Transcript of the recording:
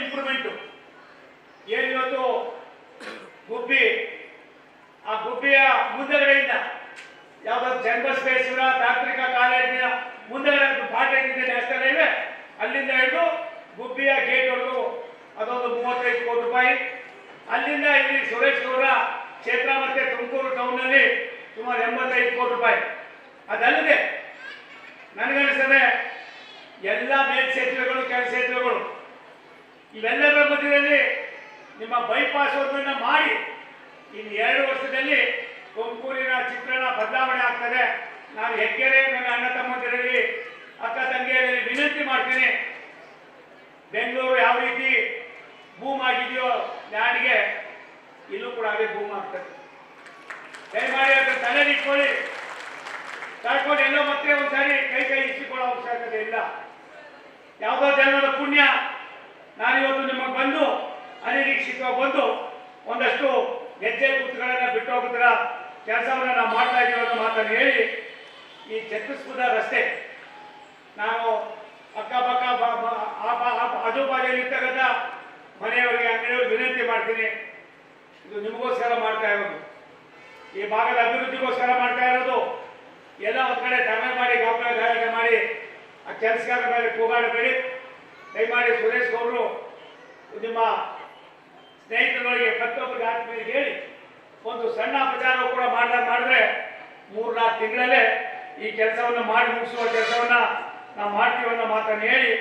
Improvement ಏನು ಇವತ್ತು ಗುಬ್ಬಿ, ಆ ಗುಬ್ಬಿಯ ಮುಂದಗಡೆಯಿಂದ ಯಾವುದಾದ್ರು ಚನ್ನಬಸವೇಶ್ವರ ತಾಂತ್ರಿಕ ಕಾಲೇಜಿನ ಮುಂದಗಡೆ ಬಾಟೆಗಿದೆ ನ್ಯಾಷನಲ್ ಹೈವೇ, ಅಲ್ಲಿಂದ ಹಿಡಿದು ಗುಬ್ಬಿಯ ಗೇಟ್ವರೆಗೂ ಅದೊಂದು 35 ಕೋಟಿ ರೂಪಾಯಿ. ಅಲ್ಲಿಂದ ಇಲ್ಲಿ ಸುರೇಶ್ ಗೌಡ ಕ್ಷೇತ್ರ ಮತ್ತೆ ತುಮಕೂರು ಟೌನ್ನಲ್ಲಿ ಸುಮಾರು 85 ಕೋಟಿ ರೂಪಾಯಿ. ಅದಲ್ಲದೆ ನನಗನ್ನಿಸ್ತದೆ ಎಲ್ಲ ಮೇಲ್ಸೇತುವೆಗಳು, ಕೆಳಸೇತುವೆಗಳು ಇವೆಲ್ಲದರ ಮಧ್ಯದಲ್ಲಿ ನಿಮ್ಮ ಬೈಪಾಸ್ ಒಂದನ್ನು ಮಾಡಿ ಇನ್ನು 2 ವರ್ಷದಲ್ಲಿ ತುಮಕೂರಿನ ಚಿತ್ರಣ ಬದಲಾವಣೆ ಆಗ್ತದೆ. ನಾನು ಹೆಗ್ಗೆರೆ ನನ್ನ ಅಣ್ಣ ತಮ್ಮಂದಿರಲ್ಲಿ, ಅಕ್ಕ ತಂಗಿಯರಲ್ಲಿ ವಿನಂತಿ ಮಾಡ್ತೀನಿ, ಬೆಂಗಳೂರು ಯಾವ ರೀತಿ ಬೂಮ್ ಆಗಿದೆಯೋ ಲ್ಯಾಂಡ್ಗೆ ಇಲ್ಲೂ ಕೂಡ ಅದೇ ಬೂಮ್ ಆಗ್ತದೆ. ದಯಮಾಡಿ ಅದನ್ನು ತಲೆನಿಟ್ಕೊಳ್ಳಿ. ಕಳ್ಕೊಂಡು ಎಲ್ಲೋ ಮತ್ತೆ ಒಂದ್ಸಾರಿ ಕೈ ಇಸಿಕೊಳ್ಳೋ ಅವಶ್ಯಕತೆ ಇಲ್ಲ. ಯಾವುದೋ ಜನರ ಪುಣ್ಯ ನಾನಿವತ್ತು ನಿಮಗೆ ಬಂದು ಅನಿರೀಕ್ಷಿತವಾಗಿ ಬಂದು ಒಂದಷ್ಟು ಹೆಜ್ಜೆ ಗುರುತುಗಳನ್ನು ಬಿಟ್ಟು ಹೋಗುತ್ತರ ಕೆಲಸವನ್ನು ನಾವು ಮಾಡ್ತಾ ಇದ್ದೀವಿ ಅನ್ನೋ ಮಾತನ್ನು ಹೇಳಿ, ಈ ಛತ್ತೀಸ್ಗಢ ರಸ್ತೆ ನಾನು ಅಕ್ಕಪಕ್ಕ ಆಜುಬಾಜುಲ್ಲಿರ್ತಕ್ಕಂಥ ಮನೆಯವರಿಗೆ ಅಂಗಡಿಯವರಿಗೆ ವಿನಂತಿ ಮಾಡ್ತೀನಿ, ಇದು ನಿಮಗೋಸ್ಕರ ಮಾಡ್ತಾ ಇರೋದು, ಈ ಭಾಗದ ಅಭಿವೃದ್ಧಿಗೋಸ್ಕರ ಮಾಡ್ತಾ ಇರೋದು. ಎಲ್ಲ ಒಂದು ಕಡೆ ತಲೆ ಮಾಡಿ ಗಾಯಕ ಮಾಡಿ ಆ ಕೆಲಸಗಾರ ಮೇಲೆ ಕೂಗಾಡಬೇಡಿ. ದಯಮಾಡಿ ಸುರೇಶ್ ಗೌಡರು ನಿಮ್ಮ ಸ್ನೇಹಿತರೊಳಗೆ ಪ್ರತಿಯೊಬ್ಬರಿಗೆ ಆತ್ಮೀಯರಿಗೆ ಹೇಳಿ ಒಂದು ಸಣ್ಣ ಪ್ರಚಾರ ಕೂಡ ಮಾಡಿದ್ರೆ 3-4 ತಿಂಗಳಲ್ಲೇ ಈ ಕೆಲಸವನ್ನು ಮಾಡಿ ಮುಗಿಸುವ ಕೆಲಸವನ್ನ ನಾವು ಮಾಡ್ತೀವಿ ಅನ್ನೋ ಮಾತನ್ನು ಹೇಳಿ